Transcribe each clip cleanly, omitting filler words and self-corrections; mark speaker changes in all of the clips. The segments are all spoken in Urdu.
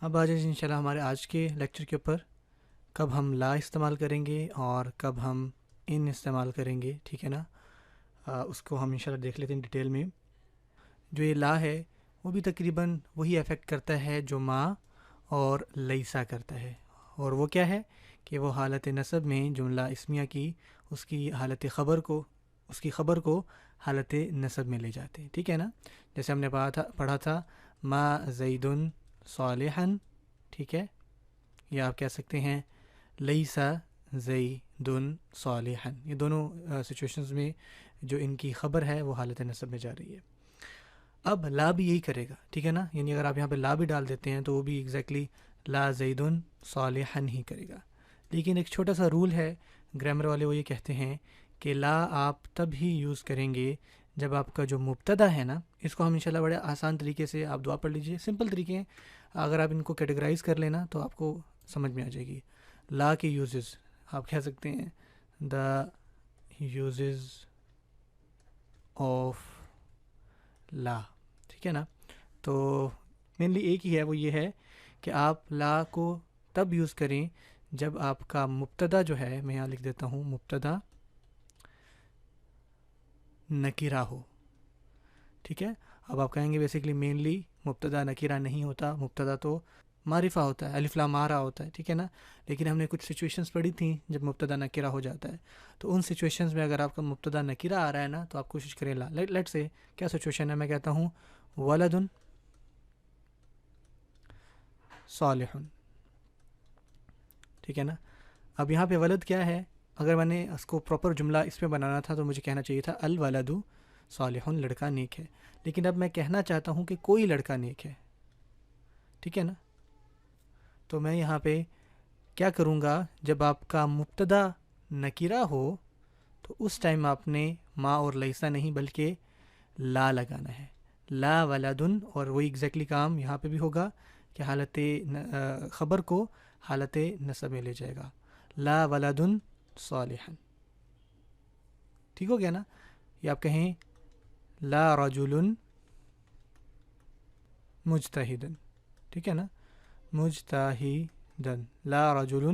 Speaker 1: اب آ جائیں انشاءاللہ ہمارے آج کے لیکچر کے اوپر، کب ہم لا استعمال کریں گے اور کب ہم ان استعمال کریں گے، ٹھیک ہے نا؟ اس کو ہم انشاءاللہ دیکھ لیتے ہیں ڈیٹیل میں۔ جو یہ لا ہے وہ بھی تقریباً وہی افیکٹ کرتا ہے جو ما اور لیسا کرتا ہے، اور وہ کیا ہے کہ وہ حالت نصب میں جملہ اسمیہ کی اس کی حالت خبر کو، اس کی خبر کو حالت نصب میں لے جاتے ہیں، ٹھیک ہے نا؟ جیسے ہم نے پڑھا تھا ما زیدن صالحن، ٹھیک ہے؟ یا آپ کہہ سکتے ہیں لیسا زیدن صالحن، یہ دونوں سچویشنز میں جو ان کی خبر ہے وہ حالت نصب میں جا رہی ہے۔ اب لا بھی یہی کرے گا، ٹھیک ہے نا؟ یعنی اگر آپ یہاں پہ لا بھی ڈال دیتے ہیں تو وہ بھی ایگزیکٹلی لا زیدن صالحن ہی کرے گا۔ لیکن ایک چھوٹا سا رول ہے، گرامر والے وہ یہ کہتے ہیں کہ لا آپ تب ہی یوز کریں گے جب آپ کا جو مبتدا ہے نا، اس کو ہم انشاءاللہ بڑے آسان طریقے سے، آپ دعا پڑھ لیجئے، سمپل طریقے ہیں، اگر آپ ان کو کیٹیگرائز کر لینا تو آپ کو سمجھ میں آ جائے گی۔ لا کے یوزز آپ کہہ سکتے ہیں دا یوزز آف لا، ٹھیک ہے نا؟ تو مینلی ایک ہی ہے، وہ یہ ہے کہ آپ لا کو تب یوز کریں جب آپ کا مبتدا جو ہے، میں یہاں لکھ دیتا ہوں، مبتدا نکیرہ ہو، ٹھیک ہے؟ اب آپ کہیں گے بیسیکلی مینلی مبتدا نکیرہ نہیں ہوتا، مبتدا تو معرفہ ہوتا ہے، الف لام مارا ہوتا ہے، ٹھیک ہے نا؟ لیکن ہم نے کچھ سچویشنز پڑھی تھیں جب مبتدا نکیرہ ہو جاتا ہے، تو ان سچویشنز میں اگر آپ کا مبتدا نکیرہ آ رہا ہے نا تو آپ کوشش کریں لا، لیٹ سے کیا سچویشن ہے، میں کہتا ہوں ولد صالح، ٹھیک ہے نا؟ اب یہاں پہ ولد کیا ہے، اگر میں نے اس کو پراپر جملہ اس میں بنانا تھا تو مجھے کہنا چاہیے تھا الولد صالح، لڑکا نیک ہے، لیکن اب میں کہنا چاہتا ہوں کہ کوئی لڑکا نیک ہے، ٹھیک ہے نا؟ تو میں یہاں پہ کیا کروں گا، جب آپ کا مبتدا نکیرہ ہو تو اس ٹائم آپ نے ما اور لیسا نہیں بلکہ لا لگانا ہے، لا ولدن، اور وہی ایگزیکٹلی کام یہاں پہ بھی ہوگا کہ حالت خبر کو حالت نصب میں لے جائے گا، لا ولدن صالحا، ٹھیک ہو گیا نا؟ یا آپ کہیں لا رجل مجتہدن، ٹھیک ہے نا؟ مجتہدن، لا رجل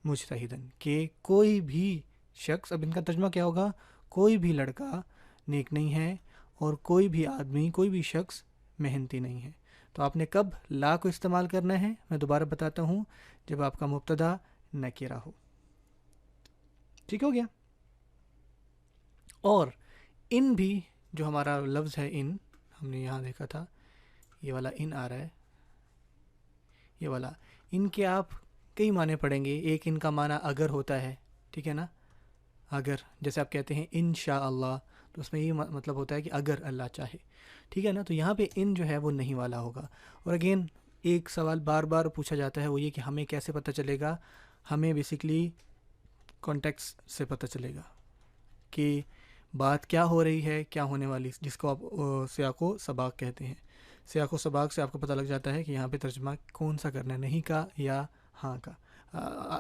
Speaker 1: مجتہدن، کہ کوئی بھی شخص، اب ان کا ترجمہ کیا ہوگا، کوئی بھی لڑکا نیک نہیں ہے اور کوئی بھی آدمی، کوئی بھی شخص محنتی نہیں ہے۔ تو آپ نے کب لا کو استعمال کرنا ہے، میں دوبارہ بتاتا ہوں، جب آپ کا مبتدا نکیرہ ہو، ٹھیک ہو گیا؟ اور ان بھی، جو ہمارا لفظ ہے ان، ہم نے یہاں دیکھا تھا یہ والا ان آ رہا ہے، یہ والا ان کے آپ کئی معنی پڑھیں گے۔ ایک ان کا معنی اگر ہوتا ہے، ٹھیک ہے نا؟ اگر، جیسے آپ کہتے ہیں انشاءاللہ، تو اس میں یہ مطلب ہوتا ہے کہ اگر اللہ چاہے، ٹھیک ہے نا؟ تو یہاں پہ ان جو ہے وہ نہیں والا ہوگا۔ اور اگین ایک سوال بار بار پوچھا جاتا ہے، وہ یہ کہ ہمیں کیسے پتہ چلے گا؟ ہمیں بیسیکلی کانٹیکس سے پتہ چلے گا کہ بات کیا ہو رہی ہے، کیا ہونے والی، جس کو آپ سیاق و سباق کہتے ہیں۔ سیاق و سباق سے آپ کو پتہ لگ جاتا ہے کہ یہاں پہ ترجمہ کون سا کرنا ہے، نہیں کا یا ہاں کا۔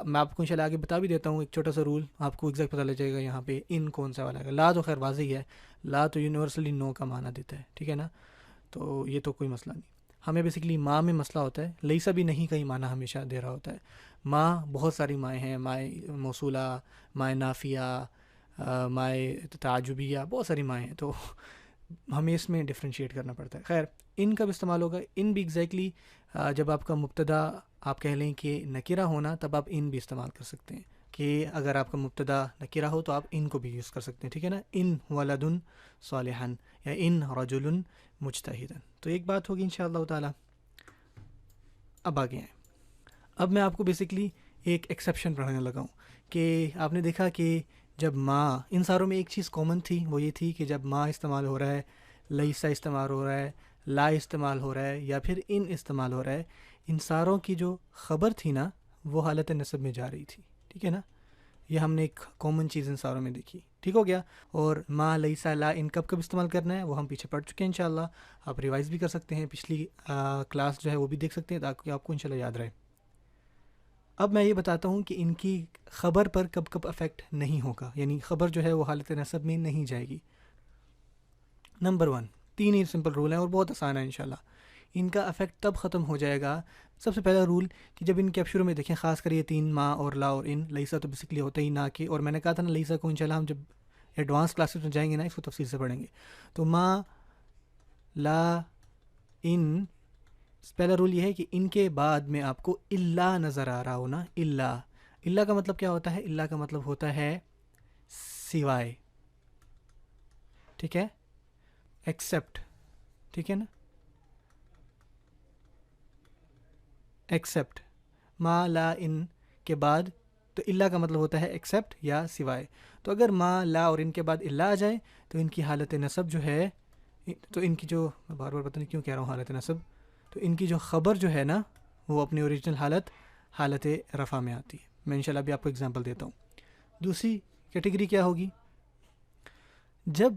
Speaker 1: میں آپ کو انشاءاللہ آگے بتا بھی دیتا ہوں ایک چھوٹا سا رول، آپ کو ایگزیکٹ پتہ لگ جائے گا یہاں پہ ان کون سا والا ہے۔ لا تو خیر واضح ہے، لا تو یونیورسلی نو کا معنی دیتا ہے، ٹھیک ہے نا؟ تو یہ تو کوئی مسئلہ نہیں۔ ہمیں بیسیکلی ماں میں مسئلہ ہوتا ہے، لیسا بھی نہیں کہیں معنی ہمیشہ دے رہا ہوتا ہے۔ ماں بہت ساری مائیں ہیں، مائیں موصولہ، مائیں نافیہ، مائیں تعجبیہ، بہت ساری مائیں ہیں، تو ہمیں اس میں ڈفرینشیٹ کرنا پڑتا ہے۔ خیر، ان کا بھی استعمال ہوگا، ان بھی ایگزیکٹلی جب آپ کا مبتدا آپ کہہ لیں کہ نکیرہ ہونا، تب آپ ان بھی استعمال کر سکتے ہیں، کہ اگر آپ کا مبتدا نکیرہ ہو تو آپ ان کو بھی یوز کر سکتے ہیں، ٹھیک ہے نا؟ ان ولدن صالحن یا ان رجل مجتہدن۔ تو ایک بات ہوگی انشاءاللہ تعالی۔ اب آگے آئیں، اب میں آپ کو بیسیکلی ایک ایکسیپشن پڑھانے لگا ہوں کہ آپ نے دیکھا کہ جب ماں، ان ساروں میں ایک چیز کامن تھی، وہ یہ تھی کہ جب ماں استعمال ہو رہا ہے، لیسا استعمال ہو رہا ہے، لا استعمال ہو رہا ہے، یا پھر ان استعمال ہو رہا ہے، ان ساروں کی جو خبر تھی نا وہ حالت نصب میں جا رہی تھی، ٹھیک ہے نا؟ یہ ہم نے ایک کامن چیز ان ساروں میں دیکھی، ٹھیک ہو گیا؟ اور ما، لیسا، لا، ان کب کب استعمال کرنا ہے وہ ہم پیچھے پڑھ چکے ہیں انشاءاللہ، آپ ریوائز بھی کر سکتے ہیں، پچھلی کلاس جو ہے وہ بھی دیکھ سکتے ہیں تاکہ آپ کو انشاءاللہ یاد رہے۔ اب میں یہ بتاتا ہوں کہ ان کی خبر پر کب کب افیکٹ نہیں ہوگا، یعنی خبر جو ہے وہ حالت نصب میں نہیں جائے گی۔ نمبر 1، 3 ہی سمپل رول ہیں اور بہت آسان ہے انشاءاللہ۔ ان کا افیکٹ تب ختم ہو جائے گا. سب سے پہلا رول کہ جب ان کے آپ شروع میں دیکھیں، خاص کر یہ 3 ما اور لا اور ان، لیسا تو بیسکلی ہوتا ہی نہ کہ، اور میں نے کہا تھا نا لیسا کو انشاءاللہ ہم جب ایڈوانس کلاسز میں جائیں گے نا اس کو تفصیل سے پڑھیں گے. تو ما لا ان، پہلا رول یہ ہے کہ ان کے بعد میں آپ کو الا نظر آ رہا ہو نا. الا کا مطلب کیا ہوتا ہے؟ الا کا مطلب ہوتا ہے سوائے، ٹھیک ہے، ایکسیپٹ، ٹھیک ہے نا، ایکسیپٹ. ما لا ان کے بعد تو الا کا مطلب ہوتا ہے ایکسیپٹ یا سوائے. تو اگر ما لا اور ان کے بعد الا آ جائے تو ان کی حالت نصب جو ہے، تو ان کی جو، بار بار پتہ نہیں کیوں کہہ رہا ہوں حالت نصب، تو ان کی جو خبر جو ہے نا وہ اپنی اوریجنل حالت رفع میں آتی ہے. میں انشاءاللہ ابھی آپ کو اگزامپل دیتا ہوں. دوسری کیٹیگری کیا ہوگی؟ جب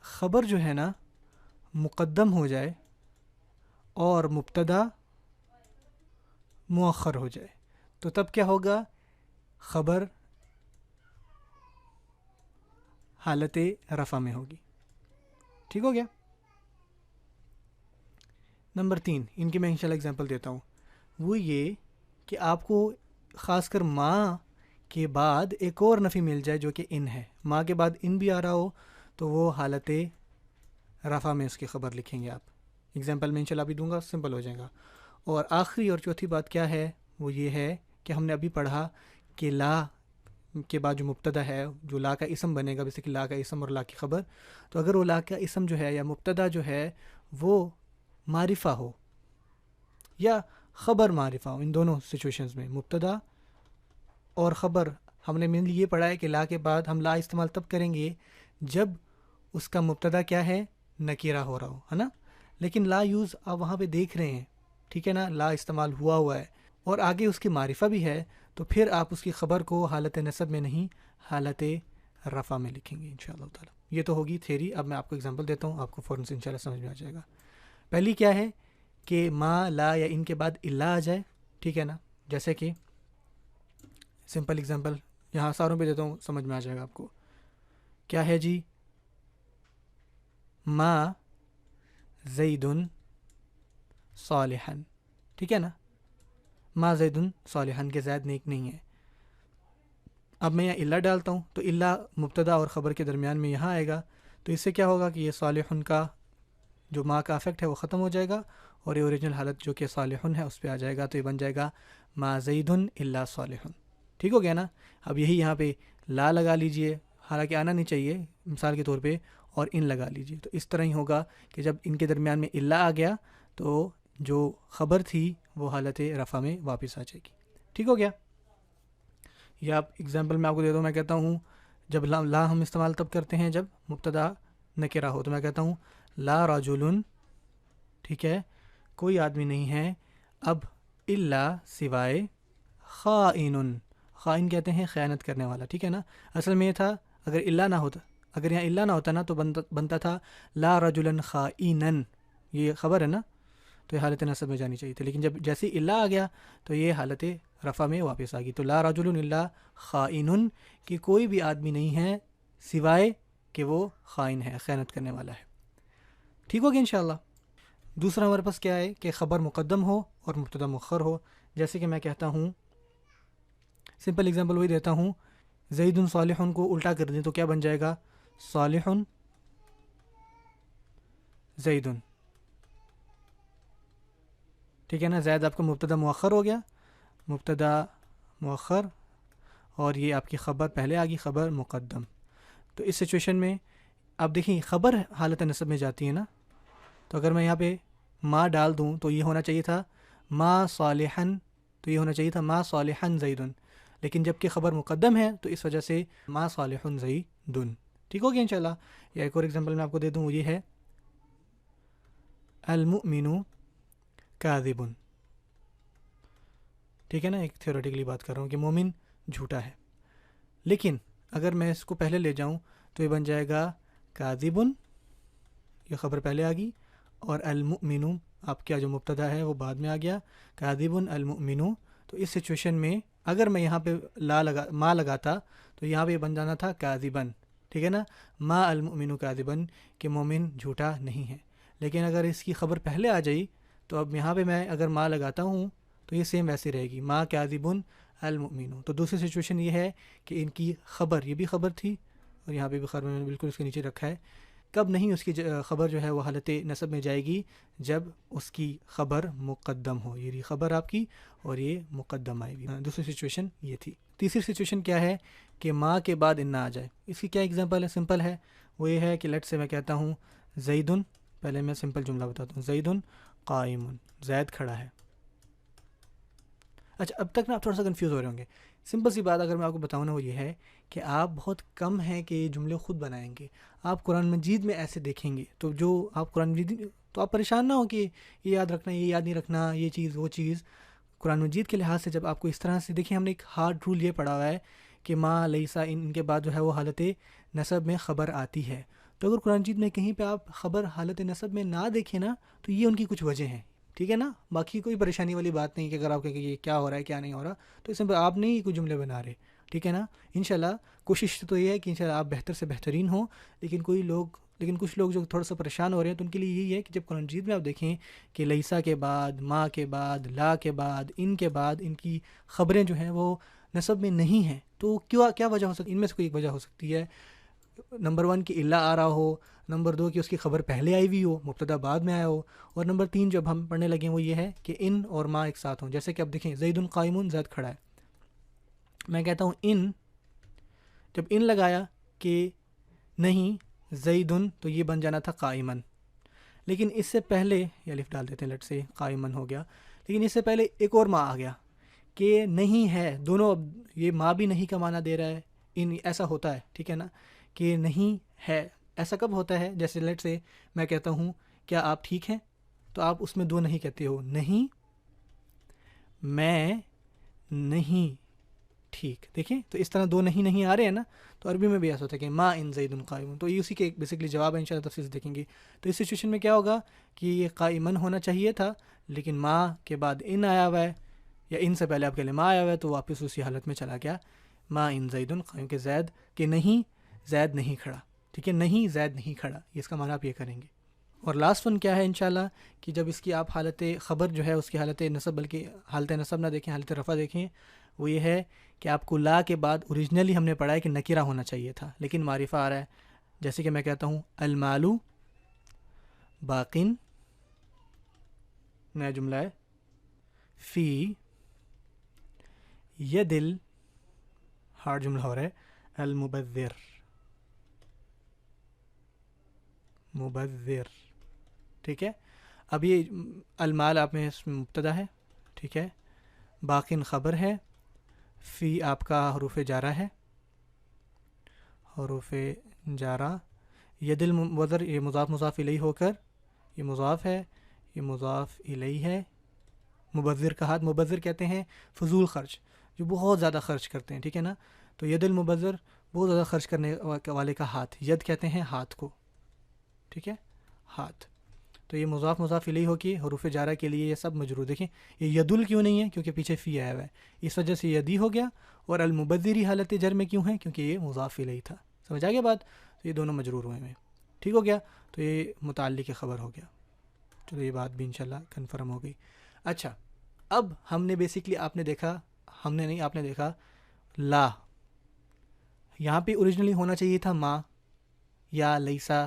Speaker 1: خبر جو ہے نا مقدم ہو جائے اور مبتدا مؤخر ہو جائے، تو تب کیا ہوگا؟ خبر حالت رفع میں ہوگی. ٹھیک ہو گیا؟ نمبر 3 ان کی میں انشاءاللہ اگزامپل دیتا ہوں. وہ یہ کہ آپ کو خاص کر ما کے بعد ایک اور نفی مل جائے جو کہ ان ہے. ما کے بعد ان بھی آ رہا ہو تو وہ حالت رفع میں اس کی خبر لکھیں گے آپ. اگزامپل میں انشاءاللہ ابھی دوں گا، سمپل ہو جائے گا. اور آخری اور چوتھی بات کیا ہے؟ وہ یہ ہے کہ ہم نے ابھی پڑھا کہ لا کے بعد جو مبتدا ہے، جو لا کا اسم بنے گا، جیسے کہ لا کا اسم اور لا کی خبر، تو اگر وہ لا کا اسم جو ہے یا مبتدا جو ہے وہ معرفہ ہو یا خبر معرفہ ہو، ان دونوں سچویشنز میں مبتدا اور خبر، ہم نے مینلی یہ پڑھا ہے کہ لا کے بعد ہم لا استعمال تب کریں گے جب اس کا مبتدا کیا ہے؟ نکیرہ ہو رہا ہو، ہے نا. لیکن لا یوز آپ وہاں پہ دیکھ رہے ہیں، ٹھیک ہے نا، لا استعمال ہوا ہے اور آگے اس کی معرفہ بھی ہے، تو پھر آپ اس کی خبر کو حالت نصب میں نہیں حالت رفع میں لکھیں گے انشاءاللہ تعالی. یہ تو ہوگی تھیری. اب میں آپ کو اگزامپل دیتا ہوں، آپ کو فوراً سے انشاءاللہ سمجھ میں آ جائے گا. پہلی کیا ہے کہ ما لا یا ان کے بعد الا آ جائے، ٹھیک ہے نا. جیسے کہ سمپل اگزامپل یہاں ساروں پہ دیتا ہوں، سمجھ میں آ جائے گا آپ کو. کیا ہے جی؟ ما زید صالحا، ٹھیک ہے نا. ما زید صالحا کہ زید نیک نہیں ہے. اب میں یہاں الا ڈالتا ہوں تو الا مبتدا اور خبر کے درمیان میں یہاں آئے گا، تو اس سے کیا ہوگا کہ یہ صالحن کا جو ما کا افیکٹ ہے وہ ختم ہو جائے گا اور یہ اوریجنل حالت جو کہ صالحن ہے اس پہ آ جائے گا. تو یہ بن جائے گا ما زید الا صالحن. ٹھیک ہو گیا نا. اب یہی یہاں پہ لا لگا لیجئے، حالانکہ آنا نہیں چاہیے مثال کے طور پہ، اور ان لگا لیجئے. تو اس طرح ہی ہوگا کہ جب ان کے درمیان میں الا آ گیا تو جو خبر تھی وہ حالت رفع میں واپس آ جائے گی. ٹھیک ہو گیا. یا آپ ایگزامپل میں آپ کو دے دوں، میں کہتا ہوں جب لا ہم استعمال تب کرتے ہیں جب مبتدا نکرہ ہو. تو میں کہتا ہوں لا رجل، ٹھیک ہے، کوئی آدمی نہیں ہے، اب الا سوائے خائن. خائن کہتے ہیں خیانت کرنے والا، ٹھیک ہے نا. اصل میں یہ تھا اگر الا نہ ہوتا، اگر یہاں الا نہ ہوتا نا تو بنتا تھا لا رجلا خائنا. یہ خبر ہے نا، تو یہ حالت نصب میں جانی چاہیے تھی، لیکن جب جیسے الا آ گیا تو یہ حالت رفع میں واپس آ گئی. تو لا رجل الا خائن کہ کوئی بھی آدمی نہیں ہے سوائے کہ وہ خائن ہے، خیانت کرنے والا ہے. ٹھیک ہوگی انشاءاللہ. دوسرا ہمارے پاس کیا ہے کہ خبر مقدم ہو اور مبتدا مؤخر ہو. جیسے کہ میں کہتا ہوں، سمپل ایگزامپل وہی دیتا ہوں، زید صالح کو الٹا کر دیں تو کیا بن جائے گا؟ صالح زید. ٹھیک ہے نا. زید آپ کا مبتدا مؤخر ہو گیا، مبتدا مؤخر، اور یہ آپ کی خبر پہلے آ گئی، خبر مقدم. تو اس سچویشن میں آپ دیکھیں خبر حالت نصب میں جاتی ہے نا، تو اگر میں یہاں پہ ما ڈال دوں تو یہ ہونا چاہیے تھا ما صالحن، تو یہ ہونا چاہیے تھا ما صالحن زیدن، لیکن جب کہ خبر مقدم ہے تو اس وجہ سے ما صالحن زیدن. ٹھیک ہو گیا انشاءاللہ. یا ایک اور ایگزامپل میں آپ کو دے دوں، وہ یہ ہے المؤمن کاذب. ٹھیک ہے نا. ایک تھیوریٹیکلی بات کر رہا ہوں کہ مومن جھوٹا ہے، لیکن اگر میں اس کو پہلے لے جاؤں تو یہ بن جائے گا کاذب، یہ خبر پہلے آ گئی، اور المؤمن آپ کا جو مبتدا ہے وہ بعد میں آ گیا، کاذب المؤمن. تو اس سچویشن میں اگر میں یہاں پہ ما لگاتا تو یہاں پہ بن جانا تھا کاذبن. ٹھیک ہے نا. ما المؤمن کاذبن کہ مومن جھوٹا نہیں ہے. لیکن اگر اس کی خبر پہلے آ جائی تو اب یہاں پہ میں اگر ما لگاتا ہوں تو یہ سیم ویسے رہے گی، ما کاذبن المؤمنون. تو دوسری سچویشن یہ ہے کہ ان کی خبر، یہ بھی خبر تھی اور یہاں پہ بھی خبر میں نے بالکل اس کے نیچے رکھا ہے، کب نہیں اس کی خبر جو ہے وہ حالت نصب میں جائے گی، جب اس کی خبر مقدم ہو. یہ خبر آپ کی اور یہ مقدم آئے گی. دوسری سچویشن یہ تھی. تیسری سچویشن کیا ہے کہ ما کے بعد ان نہ آ جائے. اس کی کیا ایگزامپل ہے؟ سمپل ہے. وہ یہ ہے کہ لیٹ سے میں کہتا ہوں زیدن، پہلے میں سمپل جملہ بتاتا ہوں، زیدن قائم، زید کھڑا ہے. اچھا اب تک نا آپ تھوڑا سا کنفیوز ہو رہے ہوں گے. سمپل سی بات اگر میں آپ کو بتاؤں نا وہ یہ ہے کہ آپ بہت کم ہیں کہ یہ جملے خود بنائیں گے. آپ قرآن مجید میں ایسے دیکھیں گے تو جو آپ قرآن مجید، تو آپ پریشان نہ ہو کہ یہ یاد رکھنا، یہ یاد نہیں رکھنا، یہ چیز وہ چیز. قرآن مجید کے لحاظ سے جب آپ کو اس طرح سے دیکھیں، ہم نے ایک ہارڈ رول یہ پڑھا ہوا ہے کہ ما لیسا ان کے بعد جو ہے وہ حالت نصب میں خبر آتی ہے. تو اگر قرآن مجید میں کہیں پہ آپ خبر حالت نصب میں نہ دیکھیں نا تو یہ ان کی کچھ وجہ ہیں. ٹھیک ہے نا، باقی کوئی پریشانی والی بات نہیں کہ اگر آپ کہیں کہ یہ کیا ہو رہا ہے کیا نہیں ہو رہا تو اس میں آپ نہیں کوئی جملے بنا رہے. ٹھیک ہے نا، انشاءاللہ کوشش تو یہ ہے کہ انشاءاللہ آپ بہتر سے بہترین ہوں. لیکن کچھ لوگ جو تھوڑا سا پریشان ہو رہے ہیں تو ان کے لیے یہی ہے کہ جب قرآن مجید میں آپ دیکھیں کہ لیسا کے بعد، ما کے بعد، لا کے بعد، ان کے بعد ان کی خبریں جو ہیں وہ نصب میں نہیں ہیں، تو کیا وجہ ہو سکتی؟ ان میں سے کوئی ایک وجہ ہو سکتی ہے. نمبر 1 کہ الا آ رہا ہو، نمبر 2 کہ اس کی خبر پہلے آئی ہوئی ہو، مبتدا بعد میں آیا ہو، اور نمبر 3 جب ہم پڑھنے لگیں وہ یہ ہے کہ ان اور ما ایک ساتھ ہوں. جیسے کہ اب دیکھیں زیدن قائمون، زید کھڑا ہے. میں کہتا ہوں ان، جب ان لگایا کہ نہیں زیدن تو یہ بن جانا تھا قائمن. لیکن اس سے پہلے یہ الف ڈال دیتے ہیں، لٹ سے قائمن ہو گیا. لیکن اس سے پہلے ایک اور ما آ گیا کہ نہیں ہے. دونوں، یہ ما بھی نہیں کا معنی دے رہا ہے، ان ایسا ہوتا ہے. ٹھیک ہے نا، کہ نہیں ہے. ایسا کب ہوتا ہے؟ جیسے لیٹ سے میں کہتا ہوں کیا آپ ٹھیک ہیں، تو آپ اس میں دو نہیں کہتے ہو، نہیں میں نہیں ٹھیک. دیکھیں تو اس طرح دو نہیں آ رہے ہیں نا. تو عربی میں بھی ایسا ہوتا ہے کہ ما ان زیدن قائم. تو یہ اسی کے بیسکلی جواب ہے، انشاءاللہ تفصیل سے دیکھیں گے. تو اس سچویشن میں کیا ہوگا کہ یہ قائمن ہونا چاہیے تھا، لیکن ما کے بعد ان آیا ہوا ہے، یا ان سے پہلے آپ کے لیے ما آیا ہوا ہے، تو واپس اسی حالت میں چلا گیا ما ان زیدن قائم، کہ زید کہ نہیں زید نہیں کھڑا. ٹھیک ہے، نہیں زید نہیں کھڑا، اس کا معنی آپ یہ کریں گے. اور لاسٹ ون کیا ہے انشاءاللہ کہ جب اس کی آپ حالت خبر جو ہے اس کی حالت نصب، بلکہ حالت نصب نہ دیکھیں، حالت رفع دیکھیں. وہ یہ ہے کہ آپ کو لا کے بعد اوریجنلی ہم نے پڑھا ہے کہ نکرہ ہونا چاہیے تھا، لیکن معرفہ آ رہا ہے. جیسے کہ میں کہتا ہوں المالو باقن، نیا جملہ ہے، فی یدل، ہارڈ جملہ ہو رہا ہے، المبذر، مبذر. ٹھیک ہے، اب یہ المال آپ میں اس میں مبتدا ہے. ٹھیک ہے، باقن خبر ہے، فی آپ کا حروف جارہ ہے، حروف جارہ. ید المبذر یہ مضاف مضاف الیہ ہو کر یہ مضاف ہے، یہ مضاف الیہ ہے. مبذر کا ہاتھ، مبذر کہتے ہیں فضول خرچ، جو بہت زیادہ خرچ کرتے ہیں. ٹھیک ہے نا، تو ید المبذر بہت زیادہ خرچ کرنے والے کا ہاتھ. ید کہتے ہیں ہاتھ کو. ٹھیک ہے، ہاتھ. تو یہ مضاف مضاف الیہ ہو کے حروف جارہ کے لیے یہ سب مجرور. دیکھیں یہ یدل کیوں نہیں ہے؟ کیونکہ پیچھے فی آیا ہوا ہے، اس وجہ سے یدی ہو گیا. اور المبذری حالت جر میں کیوں ہے؟ کیونکہ یہ مضاف الیہ تھا. سمجھ آ گیا بات؟ تو یہ دونوں مجرور ہوئے ہیں. ٹھیک ہو گیا، تو یہ متعلق خبر ہو گیا. چلو یہ بات بھی انشاءاللہ کنفرم ہو گئی. اچھا اب ہم نے بیسکلی آپ نے دیکھا لا. یہاں پہ اوریجنلی ہونا چاہیے تھا ما یا لیسا.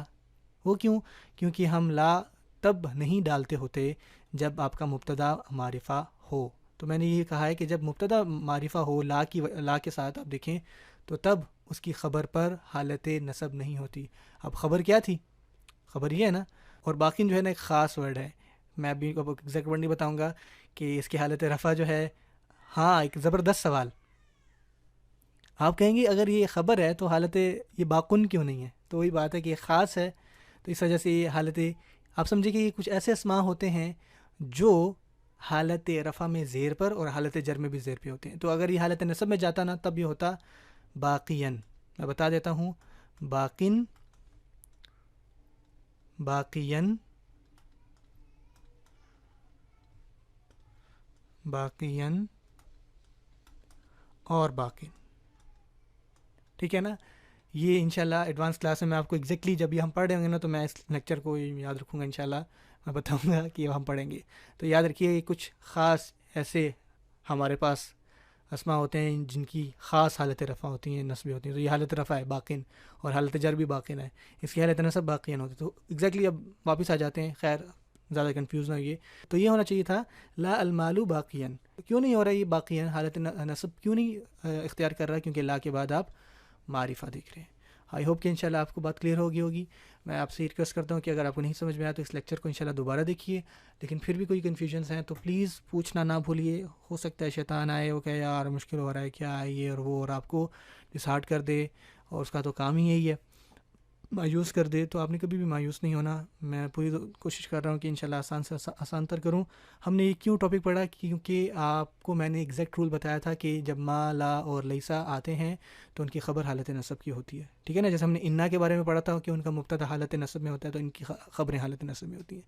Speaker 1: وہ کیونکہ ہم لا تب نہیں ڈالتے ہوتے جب آپ کا مبتدا معرفہ ہو. تو میں نے یہ کہا ہے کہ جب مبتدا معرفہ ہو لا کے ساتھ آپ دیکھیں تو تب اس کی خبر پر حالت نصب نہیں ہوتی. اب خبر کیا تھی؟ خبر یہ ہے نا. اور باقی جو ہے نا ایک خاص ورڈ ہے، میں ابھی ایگزیکٹ ورڈ نہیں بتاؤں گا، کہ اس کی حالت رفع جو ہے. ہاں ایک زبردست سوال. آپ کہیں گے اگر یہ خبر ہے تو حالت یہ باقن کیوں نہیں ہے؟ تو وہی بات ہے کہ یہ خاص ہے، تو اس وجہ سے یہ حالت، آپ سمجھے کہ یہ کچھ ایسے اسماء ہوتے ہیں جو حالت رفع میں زیر پر اور حالت جر میں بھی زیر پہ ہوتے ہیں. تو اگر یہ حالت نصب میں جاتا نا تب یہ ہوتا باقین. میں بتا دیتا ہوں، باقن، باقین، باقین اور باقین. ٹھیک ہے نا. یہ انشاءاللہ ایڈوانس کلاس میں آپ کو ایگزیکٹلی جب یہ ہم پڑھ رہے ہوں گے نا تو میں اس لیکچر کو یاد رکھوں گا انشاءاللہ. میں بتاؤں گا کہ ہم پڑھیں گے. تو یاد رکھیے کچھ خاص ایسے ہمارے پاس اسما ہوتے ہیں جن کی خاص حالت رفع ہوتی ہیں، نصبی ہوتی ہیں. تو یہ حالت رفع ہے باقین، اور حالت جر بھی باقین ہے، اس کی حالت نصب باقین ہوتی ہے. تو ایگزیکٹلی اب واپس آ جاتے ہیں. خیر زیادہ کنفیوز نہ ہوئیے. تو یہ ہونا چاہیے تھا لا المال باقین. کیوں نہیں ہو رہا یہ باقین، حالت نصب کیوں نہیں اختیار کر رہا؟ کیونکہ لا کے بعد آپ معرفہ دیکھ رہے ہیں. آئی ہوپ کہ انشاءاللہ آپ کو بات کلیئر ہوگی. میں آپ سے ریکویسٹ کرتا ہوں کہ اگر آپ کو نہیں سمجھ میں آیا تو اس لیکچر کو انشاءاللہ دوبارہ دیکھیے. لیکن پھر بھی کوئی کنفیوژنس ہیں تو پلیز پوچھنا نہ بھولیے. ہو سکتا ہے شیطان آئے وہ کہ یار مشکل ہو رہا ہے، کیا ہے یہ اور وہ، اور آپ کو ڈسہارٹ کر دے، اور اس کا تو کام ہی یہی ہے مایوس کر دے. تو آپ نے کبھی بھی مایوس نہیں ہونا. میں پوری کوشش کر رہا ہوں کہ انشاءاللہ آسان سے آسان تر کروں. ہم نے یہ کیوں ٹاپک پڑھا؟ کیونکہ آپ کو میں نے ایگزیکٹ رول بتایا تھا کہ جب ما، لا اور لیسا آتے ہیں تو ان کی خبر حالت نصب کی ہوتی ہے. ٹھیک ہے نا؟ جیسے ہم نے انا کے بارے میں پڑھا تھا کہ ان کا مبتدا حالت نصب میں ہوتا ہے، تو ان کی خبریں حالت نصب میں ہوتی ہیں.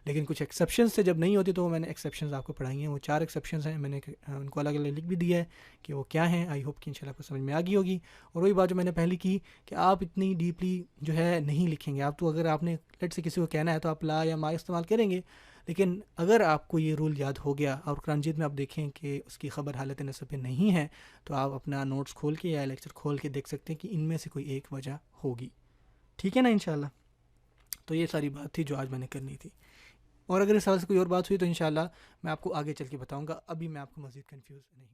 Speaker 1: لیکن کچھ ایکسیپشنز سے جب نہیں ہوتی تو میں نے ایکسیپشنز آپ کو پڑھائی ہیں. وہ 4 ایکسیپشنز ہیں، میں نے ان کو الگ الگ لکھ بھی دیا ہے کہ وہ کیا ہیں. آئی ہوپ کہ انشاءاللہ آپ کو سمجھ میں آ گئی ہوگی. اور وہی بات جو میں نے پہلے کی کہ آپ اتنی ڈیپلی جو ہے نہیں لکھیں گے. آپ تو اگر آپ نے لیٹ سے کسی کو کہنا ہے تو آپ لا یا ما استعمال کریں گے. لیکن اگر آپ کو یہ رول یاد ہو گیا اور قرآن مجید میں آپ دیکھیں کہ اس کی خبر حالت نصب پہ نہیں ہے، تو آپ اپنا نوٹس کھول کے یا لیکچر کھول کے دیکھ سکتے ہیں کہ ان میں سے کوئی ایک وجہ ہوگی. ٹھیک ہے نا انشاءاللہ؟ تو یہ ساری بات تھی جو آج میں نے کرنی تھی. اور اگر اس حوالے سے کوئی اور بات ہوئی تو انشاءاللہ میں آپ کو آگے چل کے بتاؤں گا. ابھی میں آپ کو مزید کنفیوز نہیں